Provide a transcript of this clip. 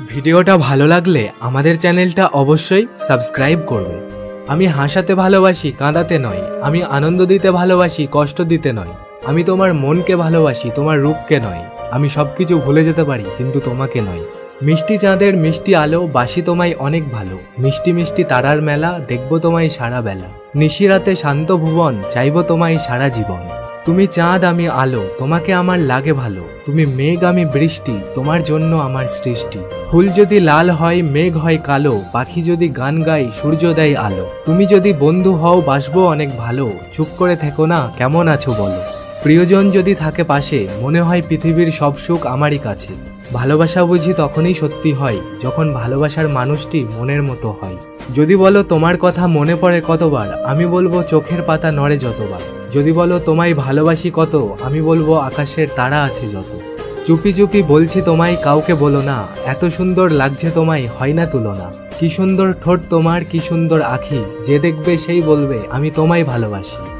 ভিডিওটা ভালো লাগলে আমাদের চ্যানেলটা অবশ্যই সাবস্ক্রাইব করবে। আমি হাসাতে ভালোবাসি, কাঁদাতে নয়। আমি আনন্দ দিতে ভালোবাসি, কষ্ট দিতে নয়। আমি তোমার মনকে ভালোবাসি, তোমার রূপকে নয়। আমি সবকিছু ভুলে যেতে পারি, কিন্তু তোমাকে নয়। মিষ্টি চাঁদের মিষ্টি আলো, বাসি তোমায় অনেক ভালো। মিষ্টি মিষ্টি তারার মেলা, দেখবো তোমায় সারা বেলা। নিশিরাতে শান্ত ভুবন, চাইবো তোমায় সারা জীবন। তুমি চাঁদ, আমি আলো, তোমাকে আমার লাগে ভালো। তুমি মেঘ, আমি বৃষ্টি, তোমার জন্য আমার সৃষ্টি। ফুল যদি লাল হয়, মেঘ হয় কালো। পাখি যদি গান গায়, সূর্য দেয় আলো। তুমি যদি বন্ধু হও, বাসবো অনেক ভালো। চুপ করে থেকো না, কেমন আছো বলো। প্রিয়জন যদি থাকে পাশে, মনে হয় পৃথিবীর সব সুখ আমারই কাছে। ভালোবাসা বুঝি তখনই সত্যি হয়, যখন ভালোবাসার মানুষটি মনের মতো হয়। যদি বলো তোমার কথা মনে পড়ে কতবার, আমি বলবো চোখের পাতা নড়ে যতবার। যদি বলো তোমায় ভালোবাসি কত, আমি বলবো আকাশের তারা আছে যত। চুপি চুপি বলছি তোমায়, কাউকে বলো না। এত সুন্দর লাগছে তোমায়, হয় না তুলনা। কি সুন্দর ঠোঁট তোমার, কি সুন্দর আখি। যে দেখবে সেই বলবে আমি তোমায় ভালোবাসি।